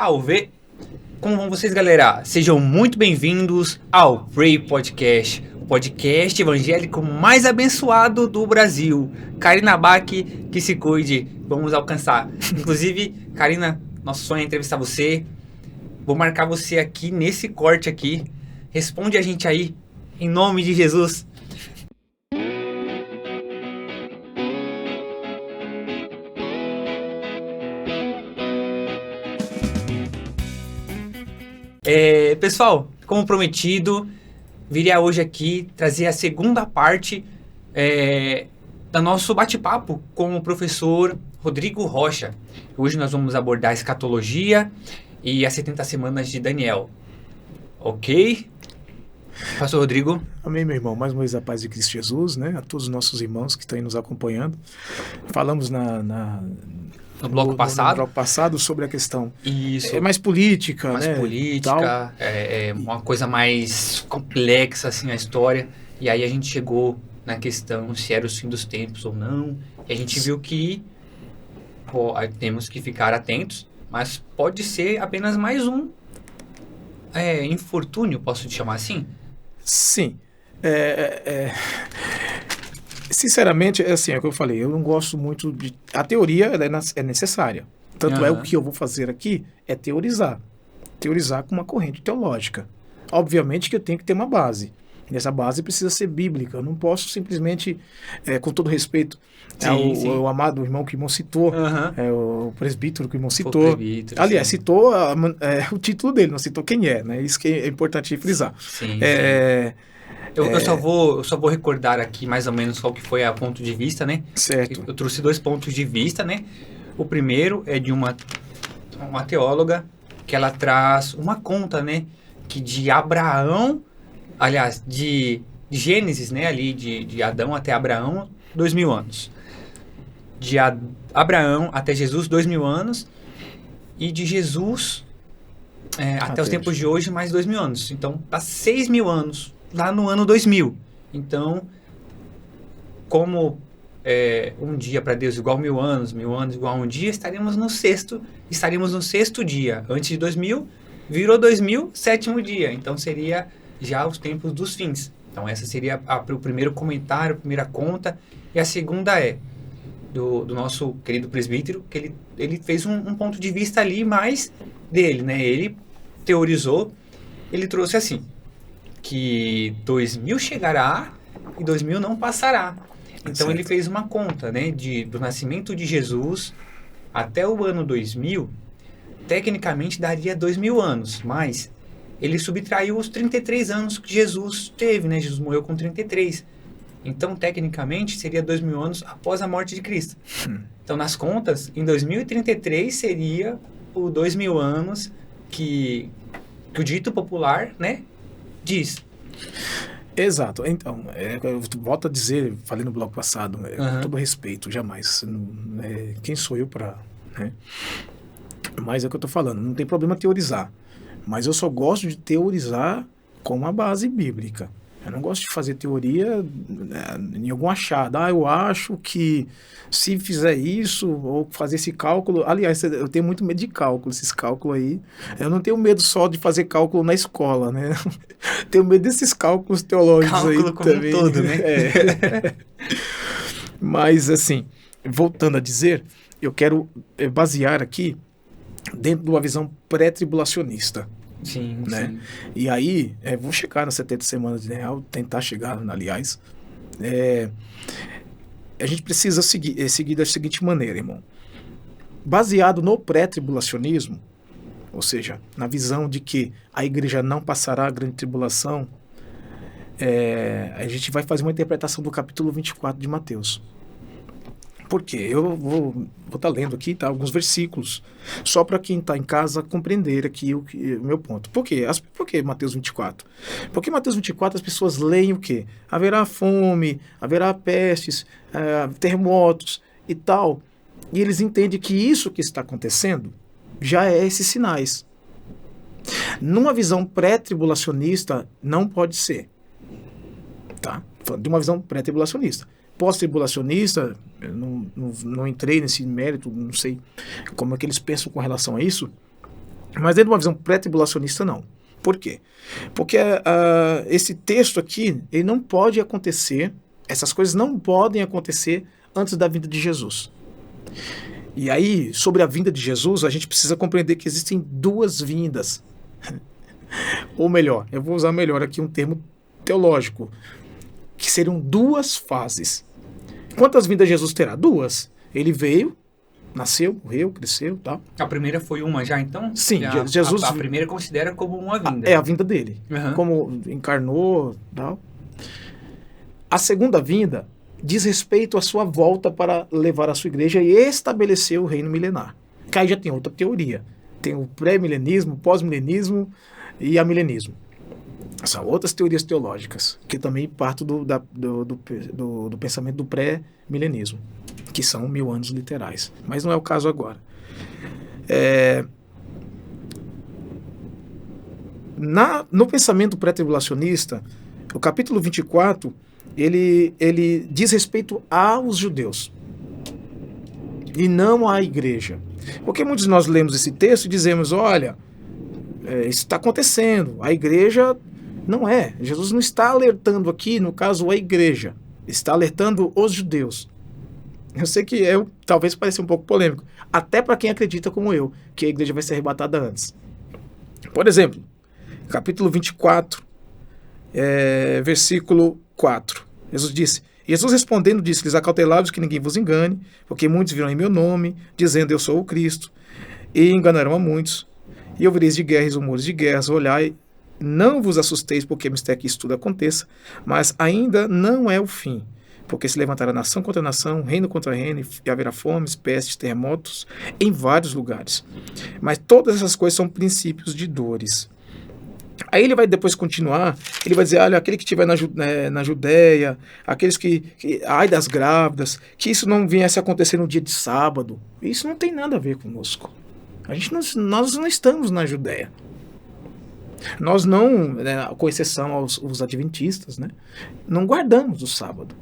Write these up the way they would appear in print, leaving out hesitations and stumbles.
Salve! Como vão vocês, galera? Sejam muito bem-vindos ao Pray Podcast, o podcast evangélico mais abençoado do Brasil. Karina Bach, que se cuide, vamos alcançar. Inclusive, Karina, nosso sonho é entrevistar você. Vou marcar você aqui nesse corte aqui. Responde a gente aí, em nome de Jesus. Pessoal, como prometido, viria hoje aqui trazer a segunda parte do nosso bate-papo com o professor Rodrigo Rocha. Hoje nós vamos abordar a escatologia e as 70 semanas de Daniel. Ok? Pastor Rodrigo. Amém, meu irmão. Mais uma vez a paz de Cristo Jesus, né? A todos os nossos irmãos que estão aí nos acompanhando. Falamos no bloco passado sobre a questão isso, mais política, mais né? política, uma coisa mais complexa assim a história. E aí a gente chegou na questão se era o fim dos tempos ou não. E a gente viu que temos que ficar atentos, mas pode ser apenas mais um infortúnio, posso te chamar assim? Sim. Sinceramente, é o que eu falei, eu não gosto muito de... A teoria é necessária. Tanto o que eu vou fazer aqui é teorizar. Teorizar com uma corrente teológica. Obviamente que eu tenho que ter uma base. E essa base precisa ser bíblica. Eu não posso simplesmente, com todo respeito, o amado irmão que o irmão citou, o presbítero que o irmão citou. Aliás, citou o título dele, não citou quem é, né? Isso que é importante frisar. Sim, Eu só vou recordar aqui mais ou menos qual que foi o ponto de vista, né? Certo. Eu trouxe 2 pontos de vista, né? O primeiro é de uma teóloga que ela traz uma conta, né? Que de Abraão, aliás, de Gênesis, né? Ali de Adão até Abraão, 2000 anos. De Abraão até Jesus, 2000 anos. E de Jesus até os tempos de hoje, mais 2000 anos. Então, tá 6.000 anos. Lá no ano 2000. Então, como um dia para Deus igual 1000 anos, 1000 anos igual um dia, estaremos no sexto dia. Antes de 2000, virou 2000, 7º dia. Então, seria já os tempos dos fins. Então, essa seria o primeiro comentário, a primeira conta. E a segunda do nosso querido presbítero, que ele fez um ponto de vista ali mais dele, né? Ele teorizou, ele trouxe assim, que 2000 chegará e 2000 não passará. Então ele fez uma conta, né, do nascimento de Jesus até o ano 2000, tecnicamente daria 2000 anos, mas ele subtraiu os 33 anos que Jesus teve, né? Jesus morreu com 33. Então, tecnicamente, seria 2000 anos após a morte de Cristo. Então, nas contas, em 2033 seria o 2000 anos que o dito popular, né, diz. Exato. Então, eu volto a dizer, falei no bloco passado, com todo respeito, jamais. Quem sou eu para... Né? Mas é o que eu estou falando, não tem problema teorizar. Mas eu só gosto de teorizar com uma base bíblica. Eu não gosto de fazer teoria em algum achado. Eu acho que se fizer isso, ou fazer esse cálculo... Aliás, eu tenho muito medo de cálculo, esses cálculos aí. Eu não tenho medo só de fazer cálculo na escola, né? Tenho medo desses cálculos teológicos cálculo aí como também. Um todo, né? Mas, assim, voltando a dizer, eu quero basear aqui dentro de uma visão pré-tribulacionista. Sim, né? Sim. E aí, vou chegar nas 70 semanas de Daniel, tentar chegar, aliás. A gente precisa seguir da seguinte maneira, irmão. Baseado no pré-tribulacionismo, ou seja, na visão de que a igreja não passará a grande tribulação, a gente vai fazer uma interpretação do capítulo 24 de Mateus. Por quê? Eu vou estar lendo aqui alguns versículos, só para quem está em casa compreender aqui o meu ponto. Por quê? Por que Mateus 24? Porque Mateus 24 as pessoas leem o quê? Haverá fome, haverá pestes, terremotos e tal. E eles entendem que isso que está acontecendo já é esses sinais. Numa visão pré-tribulacionista, não pode ser. Tá? De uma visão pré-tribulacionista. Pós-tribulacionista, eu não entrei nesse mérito, não sei como é que eles pensam com relação a isso, Mas dentro de uma visão pré-tribulacionista, não. Por quê? Porque esse texto aqui, ele não pode acontecer, essas coisas não podem acontecer antes da vinda de Jesus. E aí, sobre a vinda de Jesus, a gente precisa compreender que existem duas vindas. Ou melhor, eu vou usar melhor aqui um termo teológico, que seriam duas fases. Quantas vindas Jesus terá? Duas. Ele veio, nasceu, morreu, cresceu, tal. A primeira foi uma já, então? Sim, Jesus... A primeira considera como uma vinda. É a vinda dele. Uhum. Como encarnou, tal. A segunda vinda diz respeito à sua volta para levar a sua igreja e estabelecer o reino milenar. Que aí já tem outra teoria. Tem o pré-milenismo, o pós-milenismo e amilenismo. São outras teorias teológicas, que também partem do pensamento do pré-milenismo, que são 1000 anos literais. Mas não é o caso agora. No pensamento pré-tribulacionista, o capítulo 24, ele diz respeito aos judeus e não à igreja. Porque muitos de nós lemos esse texto e dizemos, olha, isso está acontecendo, a igreja não é. Jesus não está alertando aqui, no caso, a igreja. Está alertando os judeus. Eu sei que talvez pareça um pouco polêmico, até para quem acredita como eu, que a igreja vai ser arrebatada antes. Por exemplo, capítulo 24, versículo 4. Jesus respondendo disse-lhes, acautelai-vos que ninguém vos engane, porque muitos virão em meu nome, dizendo eu sou o Cristo, e enganarão a muitos. E ouvireis de guerras, rumores de guerras, olhai, não vos assusteis, porque é mistério que isso tudo aconteça, mas ainda não é o fim, porque se levantará nação contra nação, reino contra reino, e haverá fomes, pestes, terremotos, em vários lugares. Mas todas essas coisas são princípios de dores. Aí ele vai depois continuar, ele vai dizer, olha, aquele que estiver na Judéia, aqueles ai das grávidas, que isso não viesse a acontecer no dia de sábado. Isso não tem nada a ver conosco. Nós não estamos na Judéia. Nós não, com exceção aos adventistas, não guardamos o sábado.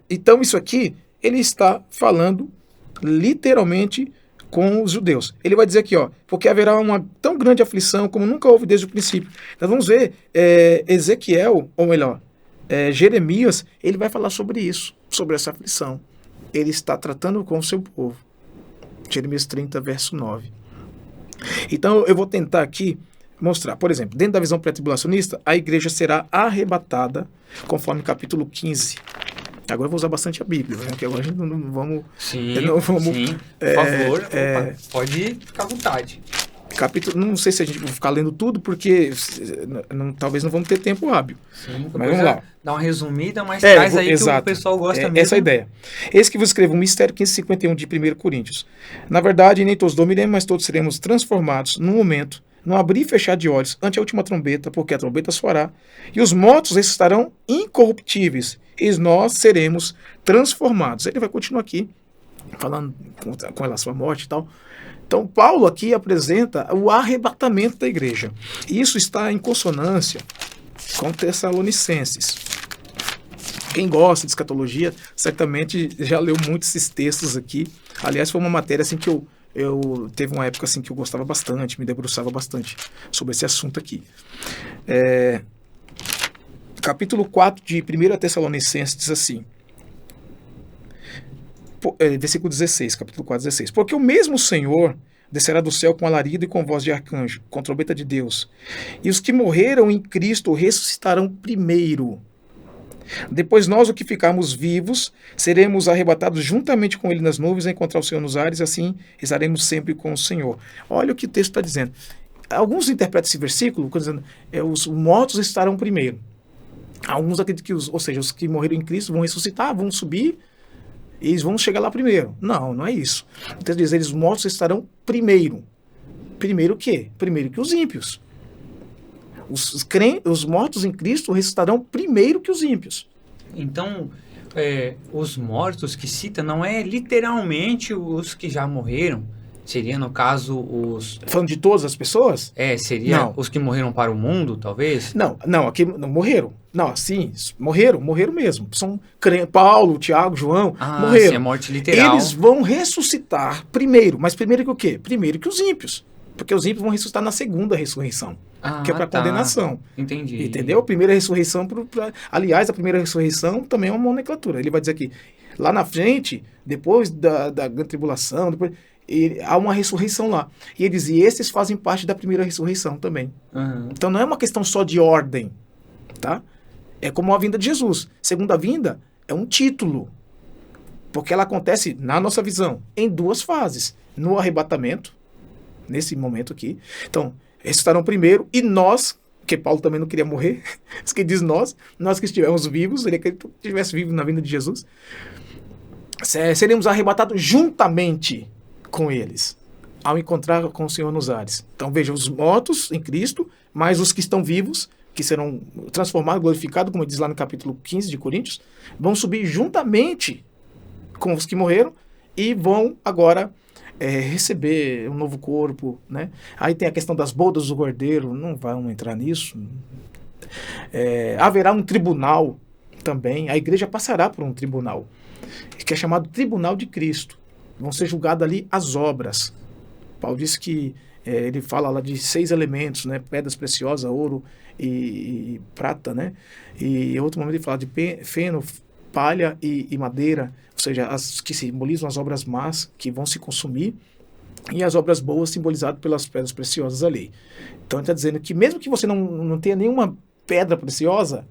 Então isso aqui, ele está falando literalmente com os judeus. Ele vai dizer aqui, porque haverá uma tão grande aflição como nunca houve desde o princípio. Nós vamos ver Ezequiel, ou melhor, Jeremias, ele vai falar sobre isso, sobre essa aflição. Ele está tratando com o seu povo. Jeremias 30, verso 9. Então eu vou tentar aqui mostrar, por exemplo, dentro da visão pré-tribulacionista, a igreja será arrebatada, conforme capítulo 15. Agora eu vou usar bastante a Bíblia, porque agora a gente não vamos... Sim, por favor, pode ficar à vontade. Capítulo, não sei se a gente vai ficar lendo tudo, porque talvez não vamos ter tempo hábil. Sim, mas vamos lá. Dá uma resumida, mas traz aí exato, que o pessoal gosta mesmo. Essa é a ideia. Eis que vos escrevo um mistério, 15:51 de 1 Coríntios. Na verdade, nem todos dormiremos, mas todos seremos transformados num momento, num abrir e fechar de olhos, ante a última trombeta, porque a trombeta soará, e os mortos ressuscitarão incorruptíveis, e nós seremos transformados. Ele vai continuar aqui, falando com relação à morte e tal. Então, Paulo aqui apresenta o arrebatamento da igreja. E isso está em consonância com Tessalonicenses. Quem gosta de escatologia, certamente já leu muitos esses textos aqui. Aliás, foi uma matéria assim, que eu teve uma época assim, que eu gostava bastante, me debruçava bastante sobre esse assunto aqui. Capítulo 4 de 1 Tessalonicenses diz assim, versículo 16, capítulo 4, 16. Porque o mesmo Senhor descerá do céu com alarido e com voz de arcanjo, com trombeta de Deus. E os que morreram em Cristo ressuscitarão primeiro. Depois nós, o que ficarmos vivos, seremos arrebatados juntamente com ele nas nuvens a encontrar o Senhor nos ares, assim estaremos sempre com o Senhor. Olha o que o texto está dizendo. Alguns interpretam esse versículo dizendo, os mortos estarão primeiro. Alguns acreditam que, ou seja, os que morreram em Cristo vão ressuscitar, vão subir, e eles vão chegar lá primeiro. Não é isso. Então diz, eles mortos estarão primeiro. Primeiro o quê? Primeiro que os ímpios. Os mortos em Cristo ressuscitarão primeiro que os ímpios. Então, os mortos que cita não é literalmente os que já morreram. Seria, no caso, os... Falando de todas as pessoas? Seria não. Os que morreram para o mundo, talvez? Não, aqui não morreram. Não, sim, morreram mesmo. São Paulo, Tiago, João, morreram. Sim, é morte literal. Eles vão ressuscitar primeiro, mas primeiro que o quê? Primeiro que os ímpios. Porque os ímpios vão ressuscitar na segunda ressurreição, que é para condenação. Entendi. Entendeu? A primeira ressurreição, aliás, a primeira ressurreição também é uma nomenclatura. Ele vai dizer aqui, lá na frente, depois da grande tribulação, há uma ressurreição lá. E ele diz, e esses fazem parte da primeira ressurreição também. Então não é uma questão só de ordem, tá? É como a vinda de Jesus. Segunda vinda é um título, porque ela acontece, na nossa visão, em duas fases. No arrebatamento, nesse momento aqui. Então, ressuscitarão primeiro, e nós, porque Paulo também não queria morrer, isso que diz nós que estivermos vivos, ele queria que estivesse vivo na vinda de Jesus, seremos arrebatados juntamente com eles, ao encontrar com o Senhor nos ares. Então, veja, os mortos em Cristo, mais os que estão vivos, que serão transformados, glorificados, como diz lá no capítulo 15 de Coríntios, vão subir juntamente com os que morreram e vão agora receber um novo corpo, né? Aí tem a questão das bodas do cordeiro, não vamos entrar nisso. Haverá um tribunal também, a igreja passará por um tribunal, que é chamado Tribunal de Cristo. Vão ser julgadas ali as obras. Paulo diz que ele fala lá de 6 elementos, né? Pedras preciosas, ouro e prata, né? E em outro momento ele fala de feno, palha e madeira, ou seja, as que simbolizam as obras más que vão se consumir, e as obras boas simbolizadas pelas pedras preciosas ali. Então ele está dizendo que mesmo que você não tenha nenhuma pedra preciosa,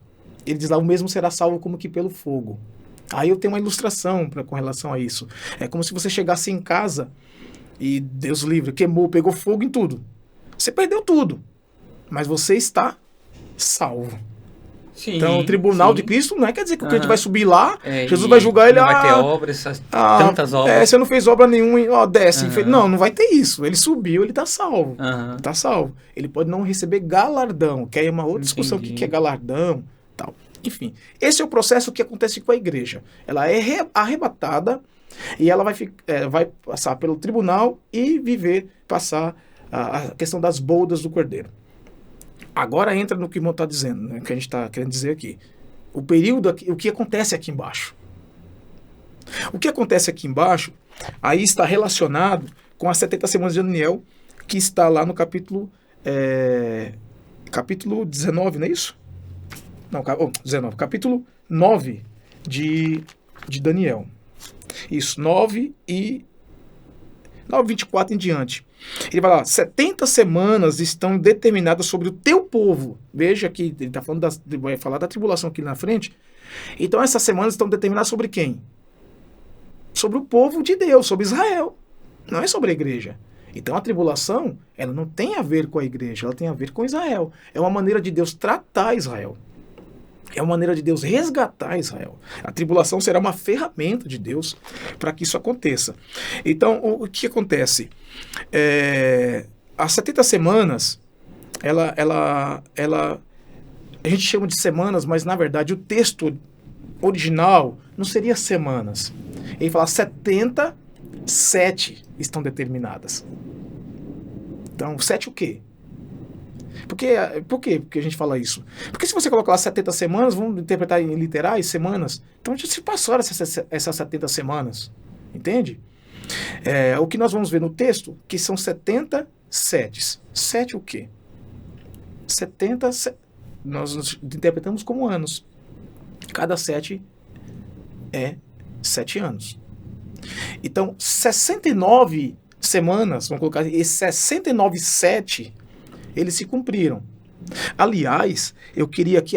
ele diz lá, o mesmo será salvo como que pelo fogo. Aí eu tenho uma ilustração com relação a isso. É como se você chegasse em casa e, Deus livre, queimou, pegou fogo em tudo. Você perdeu tudo, mas você está salvo. Sim, então, o tribunal de Cristo não quer dizer que o crente vai subir lá, Jesus vai julgar ele. Não vai ter obras, tantas obras. Você não fez obra nenhuma, desce. Não vai ter isso. Ele subiu, ele está salvo. Está salvo. Ele pode não receber galardão, que aí é uma outra discussão, o que é galardão, tal. Enfim, esse é o processo que acontece com a igreja. Ela é arrebatada e ela vai passar pelo tribunal e passar a questão das bodas do cordeiro. Agora entra no que o irmão está dizendo, né, que a gente está querendo dizer aqui. O período, o que acontece aqui embaixo. O que acontece aqui embaixo, aí está relacionado com as 70 semanas de Daniel, que está lá no capítulo 19, não é isso? Não, 19, capítulo 9 de Daniel. Isso, 9 e 9:24 em diante. Ele vai lá, 70 semanas estão determinadas sobre o teu povo. Veja que ele está falando vai falar da tribulação aqui na frente. Então essas semanas estão determinadas sobre quem? Sobre o povo de Deus, sobre Israel. Não é sobre a igreja. Então a tribulação, ela não tem a ver com a igreja, ela tem a ver com Israel. É uma maneira de Deus tratar Israel. É uma maneira de Deus resgatar Israel. A tribulação será uma ferramenta de Deus para que isso aconteça. Então, o que acontece? As 70 semanas, a gente chama de semanas, mas na verdade o texto original não seria semanas. Ele fala 77 estão determinadas. Então, 7 o quê? Por quê que a gente fala isso? Porque se você colocar lá 70 semanas, vamos interpretar em literais, semanas, então já se passaram essas 70 semanas, entende? O que nós vamos ver no texto, que são 70 setes. 7 o quê? 70, nós interpretamos como anos. Cada 7 é 7 anos. Então, 69 semanas, vamos colocar, e 69 7 eles se cumpriram. Aliás, eu queria aqui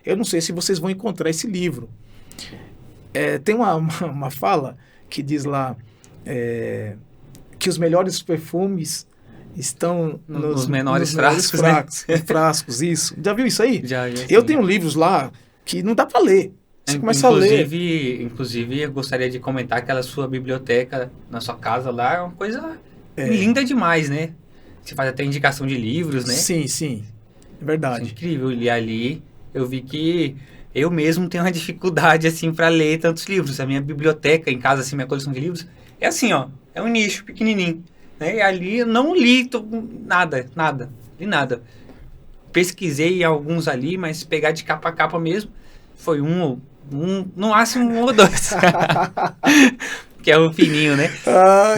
eu não sei se vocês vão encontrar esse livro. Tem uma fala que diz lá que os melhores perfumes estão nos menores frascos, né? Frascos, isso. Já viu isso aí? Já eu tenho livros lá que não dá para ler. Você começa a ler. Inclusive, eu gostaria de comentar que aquela sua biblioteca na sua casa lá é uma coisa linda demais, né? Você faz até indicação de livros, né? Sim. É verdade. Isso é incrível. E ali eu vi que eu mesmo tenho uma dificuldade, assim, para ler tantos livros. A minha biblioteca em casa, assim, minha coleção de livros, é assim, ó. É um nicho pequenininho. Né? E ali eu não li nada. Li nada. Pesquisei em alguns ali, mas pegar de capa a capa mesmo, foi no máximo 1 ou 2. Que é o fininho, né?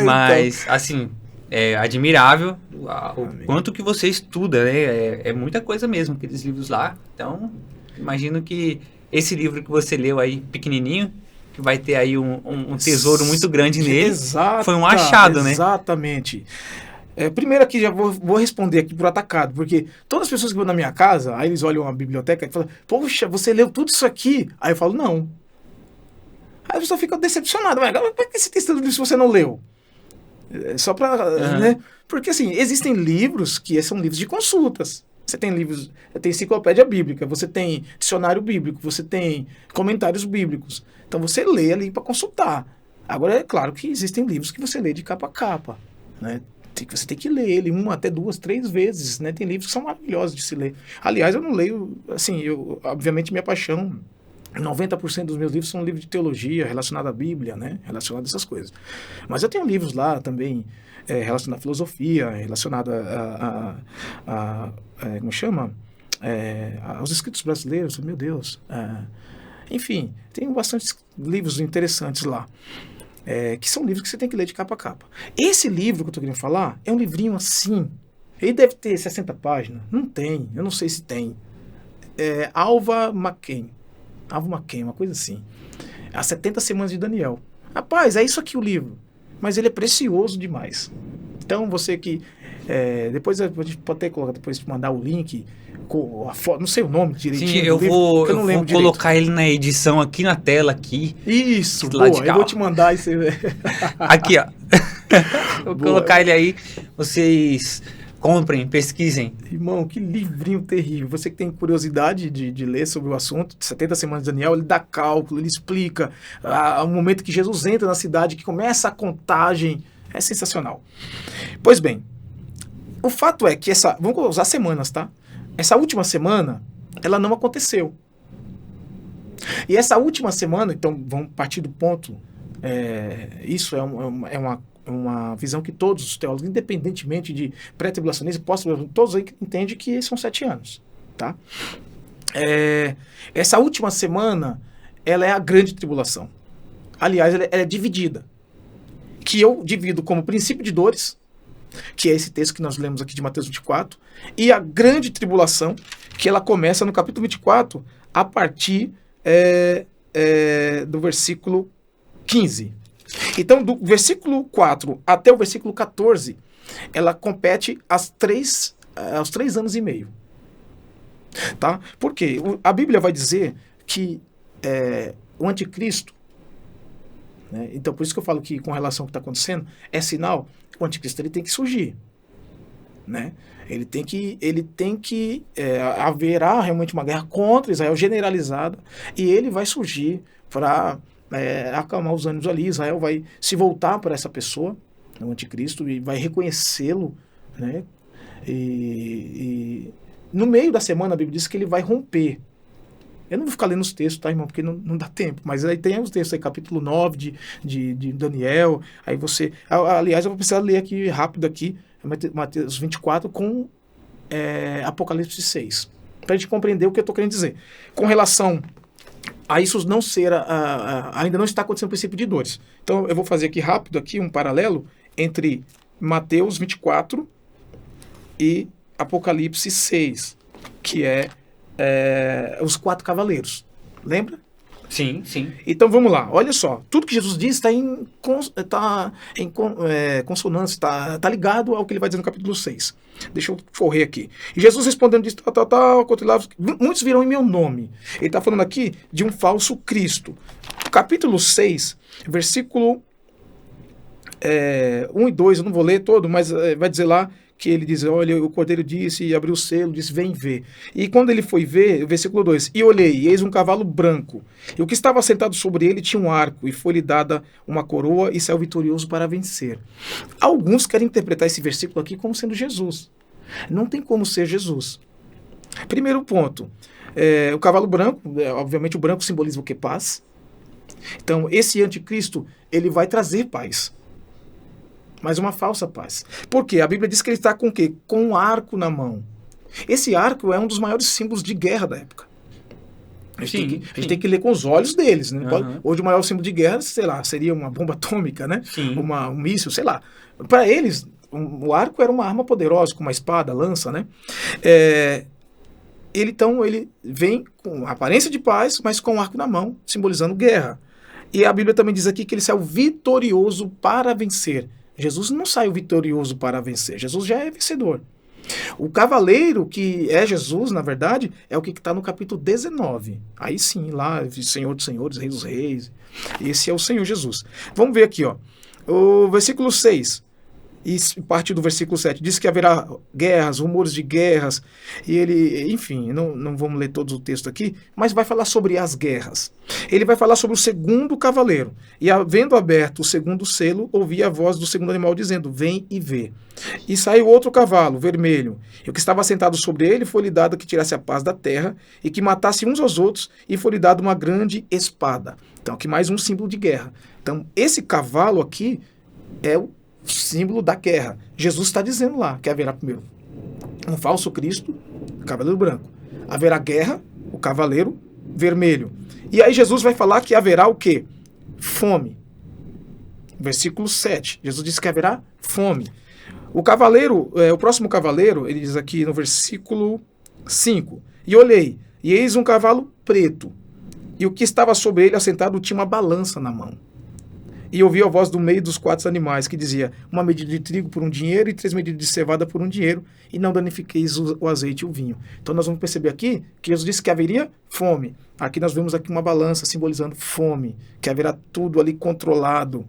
Mas, assim... É admirável o quanto que você estuda, né? É muita coisa mesmo, aqueles livros lá. Então, imagino que esse livro que você leu aí, pequenininho, que vai ter aí um tesouro muito grande nele, foi um achado, né? Exatamente. Primeiro aqui, já vou responder aqui por atacado, porque todas as pessoas que vão na minha casa, aí eles olham a biblioteca e falam, poxa, você leu tudo isso aqui? Aí eu falo, não. Aí a pessoa fica decepcionada, mas por que você tem tanto livro se você não leu? Só para, né? Porque assim, existem livros que são livros de consultas. Você tem livros, tem enciclopédia bíblica, você tem dicionário bíblico, você tem comentários bíblicos. Então você lê ali para consultar. Agora é claro que existem livros que você lê de capa a capa, né? Você tem que ler ele 1 até 2, 3 vezes, né? Tem livros que são maravilhosos de se ler. Aliás, eu não leio, assim, obviamente minha paixão, 90% dos meus livros são livros de teologia, relacionado à Bíblia, né? Relacionado a essas coisas. Mas eu tenho livros lá também relacionados à filosofia, relacionado como chama? Aos escritos brasileiros, meu Deus. Enfim, tem bastantes livros interessantes lá. Que são livros que você tem que ler de capa a capa. Esse livro que eu estou querendo falar é um livrinho assim. Ele deve ter 60 páginas. Não tem, eu não sei se tem. Alva McCain, uma coisa assim. As 70 Semanas de Daniel. Rapaz, é isso aqui o livro. Mas ele é precioso demais. Então, você que... depois a gente pode até colocar, depois mandar o link, com a foto, não sei o nome direitinho. Sim, eu vou colocar ele na edição aqui na tela. Aqui. Isso, boa, eu vou te mandar. Aqui, ó. Vou colocar ele aí. Vocês... comprem, pesquisem. Irmão, que livrinho terrível. Você que tem curiosidade de ler sobre o assunto, 70 Semanas de Daniel, ele dá cálculo, ele explica o momento que Jesus entra na cidade, que começa a contagem. É sensacional. Pois bem, o fato é que vamos usar semanas, tá? Essa última semana, ela não aconteceu. E essa última semana, então, vamos partir do ponto, isso é uma visão que todos os teólogos, independentemente de pré-tribulacionismo, pós-tribulacionismo, todos aí entendem que são 7 anos, tá? Essa última semana, ela é a grande tribulação. Aliás, ela é dividida. Que eu divido como princípio de dores, que é esse texto que nós lemos aqui de Mateus 24, e a grande tribulação, que ela começa no capítulo 24, a partir do versículo 15. Então, do versículo 4 até o versículo 14, ela compete aos 3 anos e meio. Tá? Por quê? A Bíblia vai dizer que o anticristo, né? Então, por isso que eu falo que com relação ao que está acontecendo, é sinal, o anticristo ele tem que surgir. Né? Ele tem que haverá realmente uma guerra contra Israel generalizada, e ele vai surgir para acalmar os ânimos ali. Israel vai se voltar para essa pessoa, o anticristo, e vai reconhecê-lo, né? E no meio da semana a Bíblia diz que ele vai romper. Eu não vou ficar lendo os textos, tá, irmão? Porque não dá tempo. Mas aí tem os textos aí, capítulo 9 de Daniel. Aí você... Aliás, eu vou precisar ler aqui rápido aqui, Mateus 24 com Apocalipse 6. Para a gente compreender o que eu estou querendo dizer. Com relação a isso não ser... ainda não está acontecendo o princípio de dores. Então, eu vou fazer aqui rápido aqui um paralelo entre Mateus 24 e Apocalipse 6, que os 4 cavaleiros. Lembra? Sim, sim. Então vamos lá, olha só. Tudo que Jesus diz está em consonância, está ligado ao que ele vai dizer no capítulo 6. Deixa eu correr aqui. E Jesus respondendo diz, muitos virão em meu nome. Ele está falando aqui de um falso Cristo. Capítulo 6, versículo 1 e 2, eu não vou ler todo, mas vai dizer lá que ele diz, olha, o cordeiro disse, e abriu o selo, disse, vem ver. E quando ele foi ver, o versículo 2, e olhei, e eis um cavalo branco, e o que estava sentado sobre ele tinha um arco, e foi-lhe dada uma coroa, e saiu vitorioso para vencer. Alguns querem interpretar esse versículo aqui como sendo Jesus. Não tem como ser Jesus. Primeiro ponto, o cavalo branco, obviamente o branco simboliza o que? Paz. Então, esse anticristo, ele vai trazer paz. Mas uma falsa paz. Por quê? A Bíblia diz que ele está com o quê? Com um arco na mão. Esse arco é um dos maiores símbolos de guerra da época. A gente tem que ler com os olhos deles. Né? Uhum. Hoje o maior símbolo de guerra, sei lá, seria uma bomba atômica, né? Um míssil, sei lá. Para eles, O arco era uma arma poderosa, com uma espada, lança, né? Ele vem com aparência de paz, mas com o arco na mão, simbolizando guerra. E a Bíblia também diz aqui que ele saiu vitorioso para vencer. Jesus não saiu vitorioso para vencer, Jesus já é vencedor. O cavaleiro, que é Jesus, na verdade, é o que está no capítulo 19. Aí sim, lá, Senhor dos Senhores, Rei dos Reis. Esse é o Senhor Jesus. Vamos ver aqui, ó. O versículo 6, e parte do versículo 7, diz que haverá guerras, rumores de guerras, e ele, enfim, não vamos ler todo o texto aqui, mas vai falar sobre as guerras. Ele vai falar sobre o segundo cavaleiro. E havendo aberto o segundo selo, ouvi a voz do segundo animal dizendo, vem e vê. E saiu outro cavalo, vermelho, e o que estava sentado sobre ele foi-lhe dado que tirasse a paz da terra, e que matasse uns aos outros, e foi-lhe dado uma grande espada. Então, aqui mais um símbolo de guerra. Então, esse cavalo aqui é o símbolo da guerra. Jesus está dizendo lá que haverá primeiro um falso Cristo, cavaleiro branco. Haverá guerra, o cavaleiro vermelho. E aí Jesus vai falar que haverá o quê? Fome. Versículo 7. Jesus disse que haverá fome. O cavaleiro, o próximo cavaleiro, ele diz aqui no versículo 5. E olhei, e eis um cavalo preto. E o que estava sobre ele assentado tinha uma balança na mão. E ouvi a voz do meio dos 4 animais, que dizia, uma medida de trigo por 1 dinheiro e 3 medidas de cevada por 1 dinheiro, e não danifiqueis o azeite e o vinho. Então nós vamos perceber aqui que Jesus disse que haveria fome. Aqui nós vemos aqui uma balança simbolizando fome, que haverá tudo ali controlado.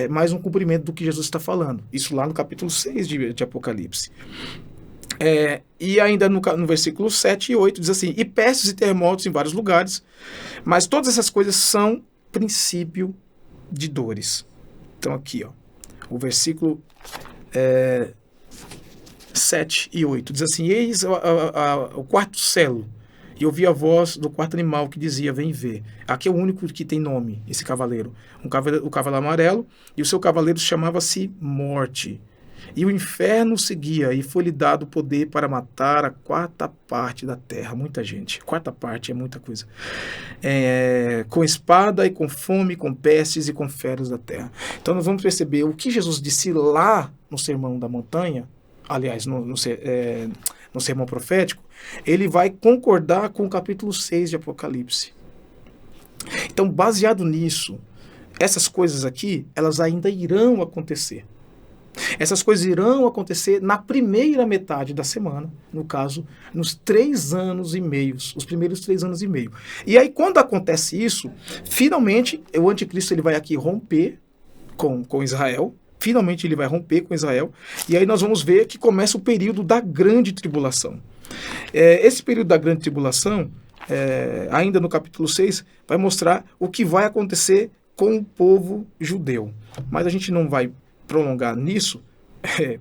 Mais um cumprimento do que Jesus está falando. Isso lá no capítulo 6 de Apocalipse. E ainda no versículo 7 e 8 diz assim, e pestes e terremotos em vários lugares, mas todas essas coisas são princípio de dores. Então aqui, ó, o versículo 7 e 8 diz assim, eis o quarto selo, e ouvi a voz do quarto animal que dizia, vem ver. Aqui é o único que tem nome, esse cavaleiro. O cavalo amarelo, e o seu cavaleiro chamava-se Morte. E o inferno seguia, e foi-lhe dado poder para matar a 4ª parte da terra. Muita gente. 4ª parte é muita coisa. Com espada e com fome, com pestes e com feras da terra. Então nós vamos perceber o que Jesus disse lá no Sermão da Montanha, aliás, no Sermão Profético, ele vai concordar com o capítulo 6 de Apocalipse. Então, baseado nisso, essas coisas aqui, elas ainda irão acontecer. Essas coisas irão acontecer na primeira metade da semana, no caso, nos 3 anos e meio, os primeiros 3 anos e meio. E aí, quando acontece isso, finalmente, o anticristo ele vai aqui romper com Israel, finalmente ele vai romper com Israel, e aí nós vamos ver que começa o período da grande tribulação. Esse período da grande tribulação, ainda no capítulo 6, vai mostrar o que vai acontecer com o povo judeu. Mas a gente não vai prolongar nisso,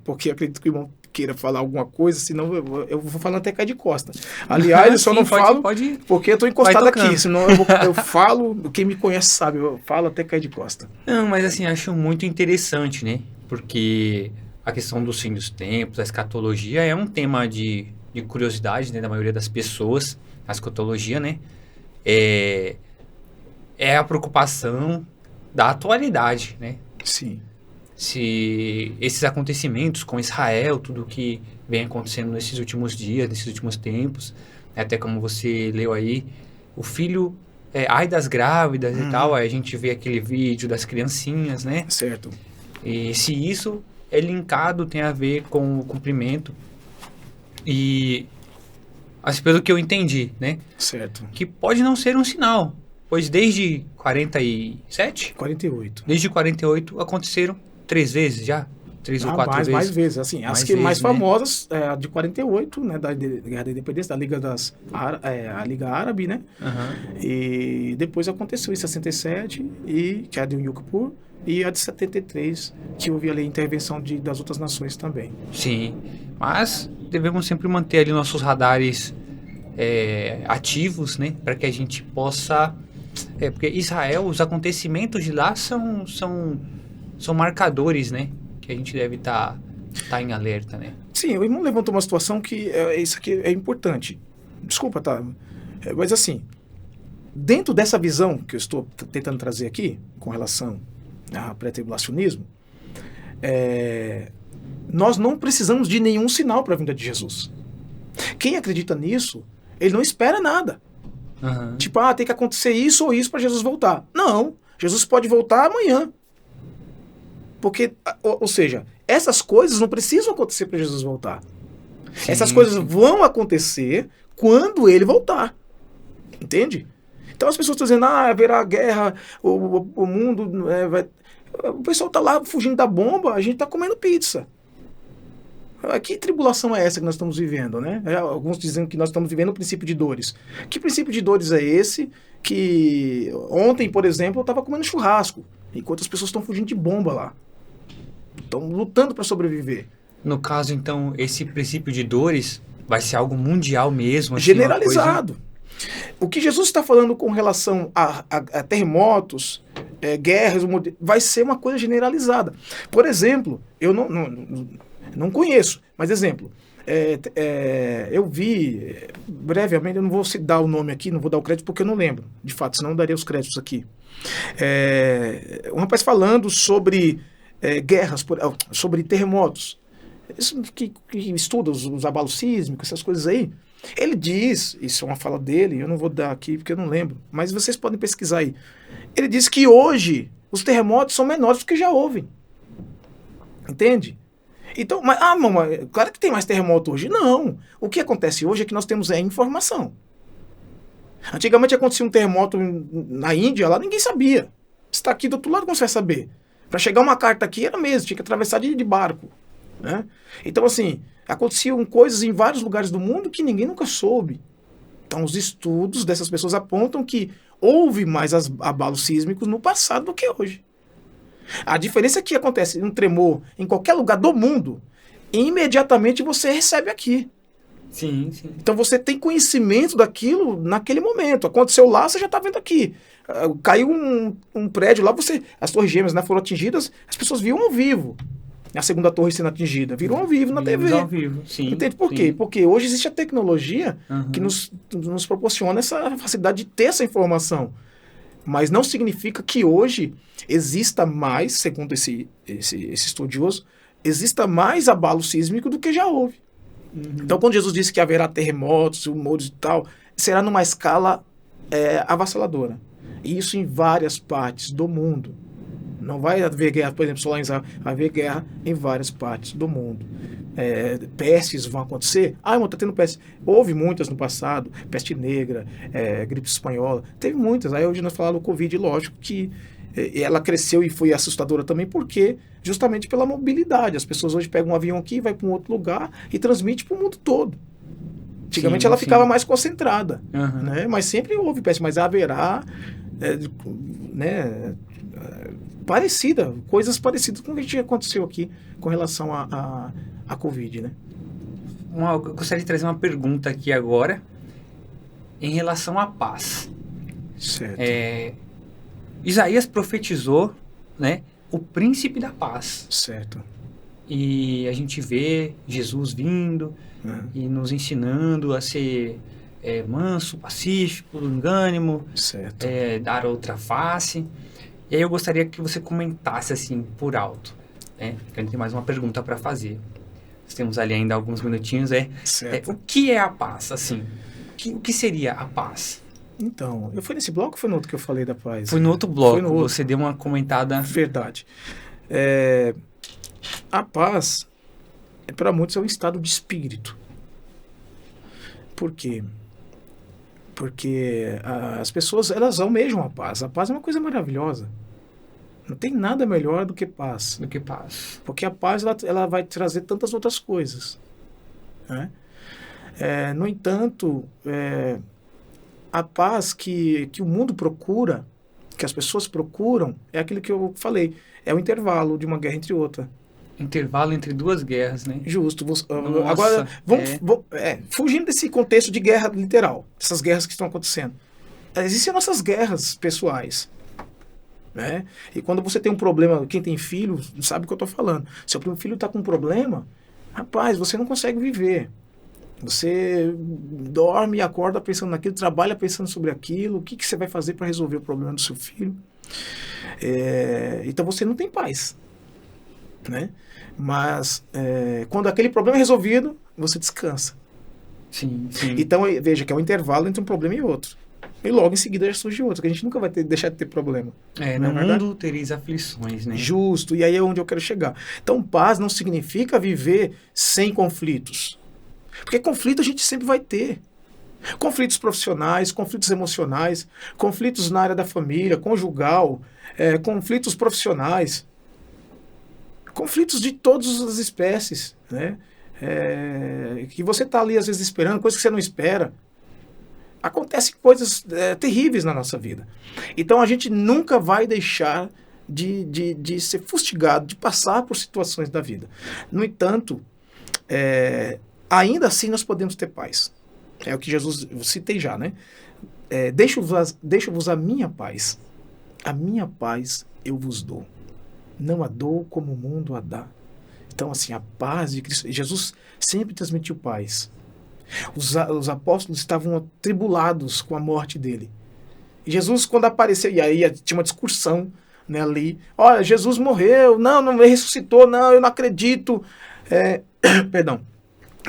porque acredito que o irmão queira falar alguma coisa, senão eu vou falar até cair de costa. Aliás, eu só não falo porque eu estou encostado aqui, senão eu falo, quem me conhece sabe, eu falo até cair de costa. Não, mas assim, acho muito interessante, né? Porque a questão dos fins dos tempos, a escatologia é um tema de curiosidade, né, da maioria das pessoas, a escatologia, né? É a preocupação da atualidade, né? Sim. Se esses acontecimentos com Israel, tudo que vem acontecendo nesses últimos dias, nesses últimos tempos, até como você leu aí, o filho, ai das grávidas e tal, aí a gente vê aquele vídeo das criancinhas, né? Certo. E se isso é linkado, tem a ver com o cumprimento, e assim, pelo que eu entendi, né? Certo. Que pode não ser um sinal, pois desde 47? 48. Desde 48 aconteceram 3 vezes já? 3 ou 4 vezes? Mais vezes. Assim, mais as que mais vezes, famosas, a de 48, né, da Guerra da Independência, da Liga a Liga Árabe, né? Uhum. E depois aconteceu em 67, que é a de Yom Kippur, e a de 73, que houve ali a intervenção das outras nações também. Sim, mas devemos sempre manter ali nossos radares ativos, né? Para que a gente possa... porque Israel, os acontecimentos de lá são marcadores, né? Que a gente deve estar em alerta, né? Sim, o irmão levantou uma situação que isso aqui é importante. Desculpa, tá? Mas assim, dentro dessa visão que eu estou tentando trazer aqui, com relação ao pré-tribulacionismo, nós não precisamos de nenhum sinal para a vinda de Jesus. Quem acredita nisso, ele não espera nada. Aham. Tipo, tem que acontecer isso ou isso para Jesus voltar. Não, Jesus pode voltar amanhã. Porque, ou seja, essas coisas não precisam acontecer para Jesus voltar. Sim, Essas coisas sim. vão acontecer quando ele voltar. Entende? Então as pessoas estão dizendo, haverá guerra, o mundo vai... O pessoal está lá fugindo da bomba, a gente está comendo pizza. Que tribulação é essa que nós estamos vivendo, né? Alguns dizem que nós estamos vivendo o princípio de dores. Que princípio de dores é esse? Que ontem, por exemplo, eu estava comendo churrasco, enquanto as pessoas estão fugindo de bomba lá. Estão lutando para sobreviver. No caso, então, esse princípio de dores vai ser algo mundial mesmo? Assim, Generalizado. O que Jesus está falando com relação a terremotos, guerras, vai ser uma coisa generalizada. Por exemplo, eu não conheço, mas exemplo, eu vi brevemente, eu não vou dar o nome aqui, não vou dar o crédito porque eu não lembro, de fato, senão eu daria os créditos aqui. Um rapaz falando sobre guerras, sobre terremotos, que estuda os abalos sísmicos, essas coisas aí. Ele diz, isso é uma fala dele, eu não vou dar aqui porque eu não lembro, mas vocês podem pesquisar aí. Ele diz que hoje os terremotos são menores do que já houve. Entende? Então, mamãe, claro que tem mais terremoto hoje. Não. O que acontece hoje é que nós temos informação. Antigamente acontecia um terremoto na Índia, lá ninguém sabia. Você está aqui do outro lado, como você vai saber? Para chegar uma carta aqui era mesmo, tinha que atravessar de barco. Né? Então, assim, aconteciam coisas em vários lugares do mundo que ninguém nunca soube. Então, os estudos dessas pessoas apontam que houve mais abalos sísmicos no passado do que hoje. A diferença é que acontece um tremor em qualquer lugar do mundo e imediatamente você recebe aqui. Sim, sim. Então, você tem conhecimento daquilo naquele momento. Aconteceu lá, você já está vendo aqui. Caiu um prédio lá, as torres gêmeas, né, foram atingidas, as pessoas viam ao vivo. A segunda torre sendo atingida, viram ao vivo na TV. Ao vivo, sim. Entende por quê? Porque hoje existe a tecnologia que nos proporciona essa facilidade de ter essa informação. Mas não significa que hoje exista mais, segundo esse estudioso, exista mais abalo sísmico do que já houve. Então, quando Jesus disse que haverá terremotos, rumores e tal, será numa escala avassaladora. E isso em várias partes do mundo. Não vai haver guerra, por exemplo, só lá em Israel, vai haver guerra em várias partes do mundo. Pestes vão acontecer. Irmão, está tendo peste. Houve muitas no passado, peste negra, gripe espanhola, teve muitas. Aí hoje nós falamos do Covid, lógico que ela cresceu e foi assustadora também, porque justamente pela mobilidade. As pessoas hoje pegam um avião aqui, vai para um outro lugar e transmite para o mundo todo. Antigamente ela ficava mais concentrada, né? Mas sempre houve peste, mas haverá coisas parecidas com o que aconteceu aqui com relação à Covid, né? Eu gostaria de trazer uma pergunta aqui agora em relação à paz. Certo. Isaías profetizou, né, o príncipe da paz. Certo. E a gente vê Jesus vindo e nos ensinando a ser manso, pacífico, longânimo, certo. Dar outra face. E aí eu gostaria que você comentasse assim, por alto, né? Porque a gente tem mais uma pergunta para fazer. Nós temos ali ainda alguns minutinhos. O que é a paz, assim? O que seria a paz? Então, foi nesse bloco ou foi no outro que eu falei da paz? Foi no outro bloco, você deu uma comentada... Verdade. A paz, para muitos, é um estado de espírito. Por quê? Porque as pessoas, elas almejam a paz. A paz é uma coisa maravilhosa. Não tem nada melhor do que paz. Porque a paz, ela vai trazer tantas outras coisas. Né? No entanto, a paz que o mundo procura, que as pessoas procuram, é aquilo que eu falei. É o intervalo de uma guerra entre outra. Intervalo entre duas guerras, né? Justo. Agora, fugindo desse contexto de guerra literal, dessas guerras que estão acontecendo. Existem as nossas guerras pessoais. Né? E quando você tem um problema, quem tem filho sabe o que eu estou falando. Seu filho está com um problema, rapaz, você não consegue viver. Você dorme e acorda pensando naquilo, trabalha pensando sobre aquilo, o que você vai fazer para resolver o problema do seu filho. Então você não tem paz. né? Mas quando aquele problema é resolvido, você descansa. Sim, sim. Então, veja que é um intervalo entre um problema e outro. E logo em seguida já surge outro, que a gente nunca vai deixar de ter problema. No mundo tereis aflições, né? Justo, e aí é onde eu quero chegar. Então, paz não significa viver sem conflitos. Porque conflito a gente sempre vai ter. Conflitos profissionais, conflitos emocionais, conflitos na área da família, conjugal, conflitos profissionais, conflitos de todas as espécies, né? Que você está ali às vezes esperando, coisas que você não espera. Acontecem coisas terríveis na nossa vida. Então a gente nunca vai deixar de ser fustigado, de passar por situações da vida. No entanto, ainda assim nós podemos ter paz. É o que Jesus, eu citei já, né? Deixo-vos a minha paz. A minha paz eu vos dou. Não a dou como o mundo a dá. Então, assim, a paz de Cristo. Jesus sempre transmitiu paz. Os apóstolos estavam atribulados com a morte dele. E Jesus, quando apareceu, e aí tinha uma discussão, né, ali. Olha, Jesus morreu. Não ressuscitou. Não, eu não acredito. Perdão.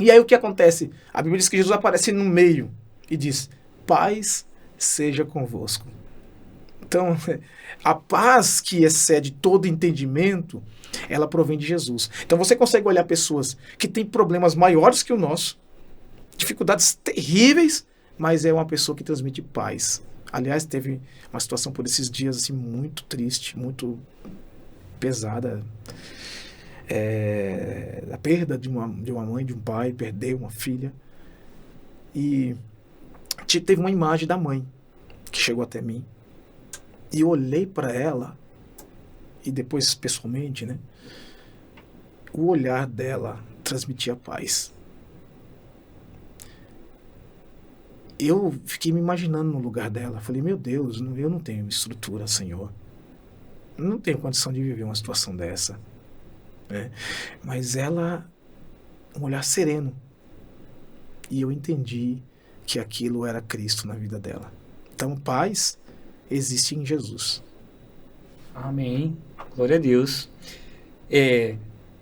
E aí o que acontece? A Bíblia diz que Jesus aparece no meio e diz, paz seja convosco. Então, a paz que excede todo entendimento, ela provém de Jesus. Então você consegue olhar pessoas que têm problemas maiores que o nosso, dificuldades terríveis, mas é uma pessoa que transmite paz. Aliás, teve uma situação por esses dias assim, muito triste, muito pesada. A perda de uma mãe, de um pai, perder uma filha. E teve uma imagem da mãe que chegou até mim. E eu olhei para ela, e depois pessoalmente, né? O olhar dela transmitia paz. Eu fiquei me imaginando no lugar dela. Falei, meu Deus, eu não tenho estrutura, Senhor. Eu não tenho condição de viver uma situação dessa. Mas ela, um olhar sereno. E eu entendi que aquilo era Cristo na vida dela. Então, paz existe em Jesus. Amém. Glória a Deus.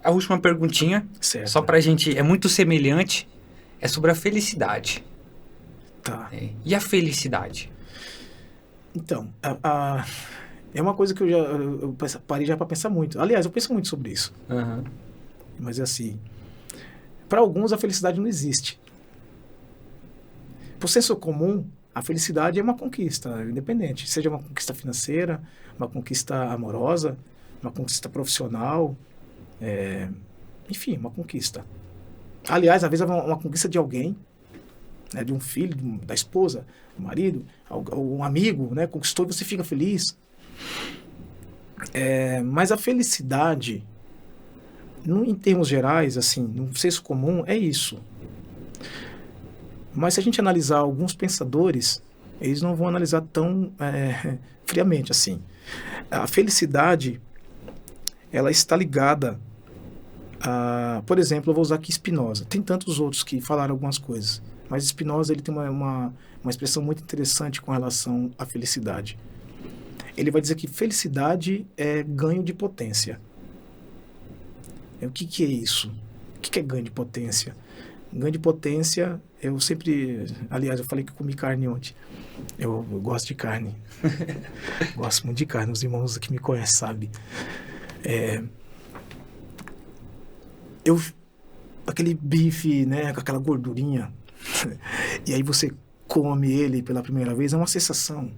A última perguntinha, Certo. só pra gente, é muito semelhante, é sobre a felicidade. Tá. E a felicidade? Então, é uma coisa que eu parei já para pensar muito. Aliás, eu penso muito sobre isso. Uhum. Mas assim, para alguns a felicidade não existe. Por senso comum, a felicidade é uma conquista independente. Seja uma conquista financeira, uma conquista amorosa, uma conquista profissional, enfim, uma conquista. Aliás, às vezes é uma conquista de alguém, né, de um filho, da esposa, do marido, um amigo, né, conquistou e você fica feliz. Mas a felicidade, em termos gerais, assim, no senso comum, é isso. Mas se a gente analisar alguns pensadores, eles não vão analisar tão friamente assim. A felicidade, ela está ligada a, por exemplo, eu vou usar aqui Spinoza. Tem tantos outros que falaram algumas coisas, mas Spinoza ele tem uma expressão muito interessante com relação à felicidade. Ele vai dizer que felicidade é ganho de potência. O que é isso? O que é ganho de potência? Ganho de potência, eu sempre... Aliás, eu falei que eu comi carne ontem. Eu gosto de carne. Gosto muito de carne. Os irmãos que me conhecem sabem. Aquele bife, né, com aquela gordurinha. E aí você come ele pela primeira vez, é uma sensação.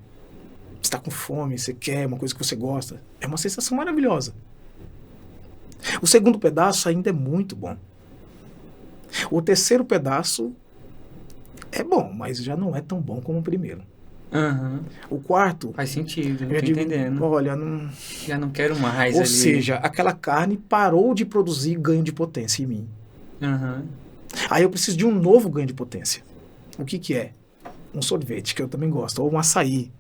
Você está com fome, você quer uma coisa que você gosta. É uma sensação maravilhosa. O segundo pedaço ainda é muito bom. O terceiro pedaço é bom, mas já não é tão bom como o primeiro. Uhum. O quarto... Faz sentido, eu já tô entendendo. Olha, já não quero mais Ou ali. seja, aquela carne parou de produzir ganho de potência em mim. Uhum. Aí eu preciso de um novo ganho de potência. O que é? Um sorvete, que eu também gosto, ou um açaí.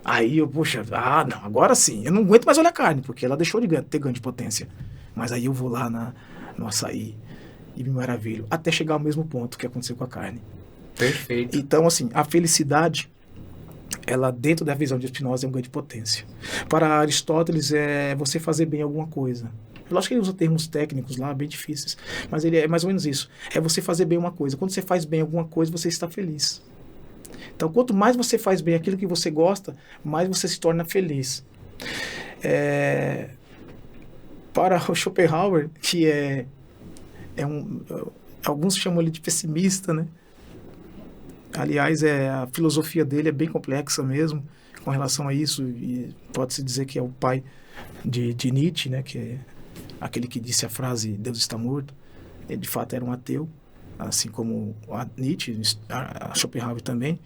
Aí eu, poxa, não, agora sim. Eu não aguento mais olhar a carne, porque ela deixou de ter ganho de potência. Mas aí eu vou lá no açaí e me maravilho, até chegar ao mesmo ponto que aconteceu com a carne. Perfeito. Então, assim, a felicidade, ela dentro da visão de Spinoza é um ganho de potência. Para Aristóteles é você fazer bem alguma coisa. Lógico que ele usa termos técnicos lá, bem difíceis, mas ele é mais ou menos isso. É você fazer bem uma coisa. Quando você faz bem alguma coisa, você está feliz. Então, quanto mais você faz bem aquilo que você gosta, mais você se torna feliz. Para o Schopenhauer, que alguns chamam ele de pessimista, né? Aliás, a filosofia dele é bem complexa mesmo com relação a isso, e pode-se dizer que é o pai de Nietzsche, né? Que é aquele que disse a frase Deus está morto. Ele de fato era um ateu, assim como a Nietzsche, a Schopenhauer também.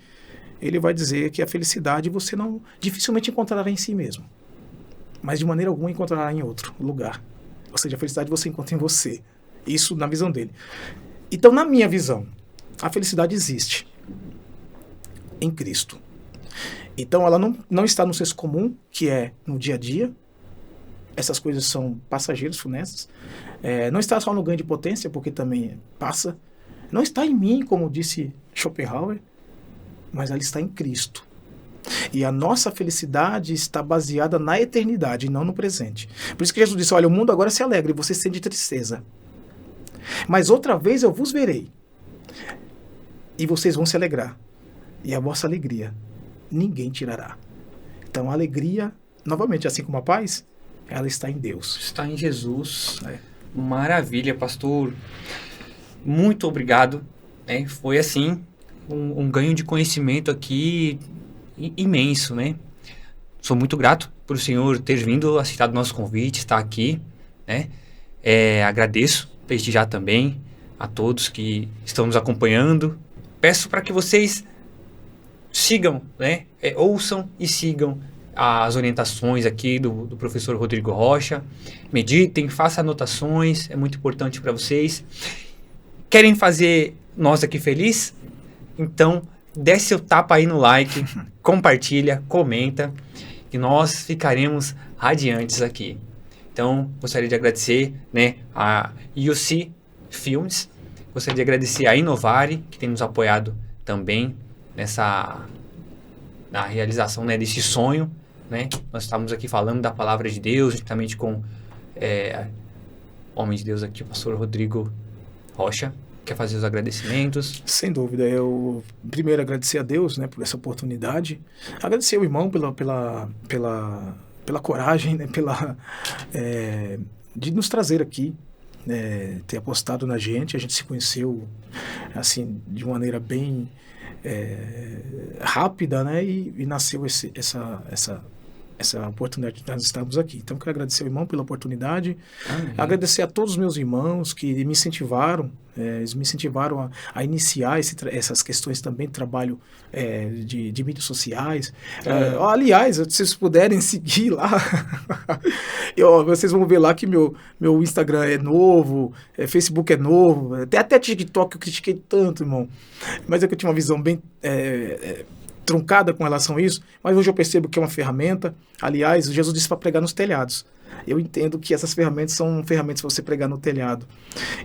Ele vai dizer que a felicidade você dificilmente encontrará em si mesmo, mas de maneira alguma encontrará em outro lugar. Ou seja, a felicidade você encontra em você. Isso na visão dele. Então, na minha visão, a felicidade existe em Cristo. Então, ela não está no senso comum, que é no dia a dia. Essas coisas são passageiras, funestas. Não está só no ganho de potência, porque também passa. Não está em mim, como disse Schopenhauer, mas ela está em Cristo. E a nossa felicidade está baseada na eternidade, e não no presente. Por isso que Jesus disse, olha, o mundo agora se alegra e você sente tristeza. Mas outra vez eu vos verei, e vocês vão se alegrar. E a vossa alegria ninguém tirará. Então a alegria, novamente, assim como a paz, ela está em Deus. Está em Jesus. Maravilha, pastor. Muito obrigado. Foi assim, um ganho de conhecimento aqui imenso, né? Sou muito grato por o senhor ter vindo, aceitado o nosso convite, estar aqui, né? Agradeço desde já também a todos que estão nos acompanhando. Peço para que vocês sigam, né? Ouçam e sigam as orientações aqui do professor Rodrigo Rocha. Meditem, façam anotações, é muito importante para vocês. Querem fazer nós aqui feliz? Então, desce seu tapa aí no like, compartilha, comenta, e nós ficaremos radiantes aqui. Então, gostaria de agradecer, né, a UC Filmes, gostaria de agradecer a Inovare, que tem nos apoiado também na realização, né, desse sonho, né? Nós estamos aqui falando da palavra de Deus, juntamente com o homem de Deus aqui, o pastor Rodrigo Rocha. Quer fazer os agradecimentos? Sem dúvida. Eu primeiro agradecer a Deus, né, por essa oportunidade. Agradecer ao irmão pela coragem, né, de nos trazer aqui, ter apostado na gente. A gente se conheceu assim de maneira bem rápida, né, e nasceu essa oportunidade de nós estarmos aqui. Então, quero agradecer ao irmão pela oportunidade. Amém. Agradecer a todos os meus irmãos que me incentivaram, eles me incentivaram a iniciar essas questões também de trabalho de mídias sociais. Aliás, se vocês puderem seguir lá, vocês vão ver lá que meu Instagram é novo, Facebook é novo, até TikTok eu critiquei tanto, irmão. Mas é que eu tinha uma visão bem truncada com relação a isso, mas hoje eu percebo que é uma ferramenta. Aliás, Jesus disse para pregar nos telhados. Eu entendo que essas ferramentas são ferramentas para você pregar no telhado.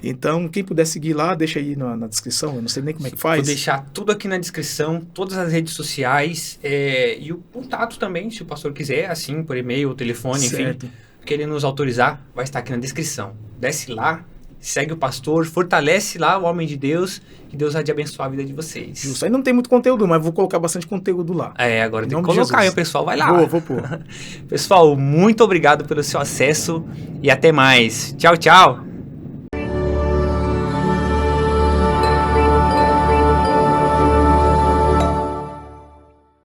Então, quem puder seguir lá, deixa aí na descrição, eu não sei nem como é que faz. Vou deixar tudo aqui na descrição, todas as redes sociais, e o contato também, se o pastor quiser, assim, por e-mail, telefone, certo. Enfim, que ele nos autorizar, vai estar aqui na descrição. Desce lá, segue o pastor, fortalece lá o homem de Deus, que Deus vai de abençoar a vida de vocês. Justo. Aí não tem muito conteúdo, mas vou colocar bastante conteúdo lá. Agora tem que colocar aí, o pessoal vai lá. Vou pôr. Pessoal, muito obrigado pelo seu acesso e até mais. Tchau, tchau.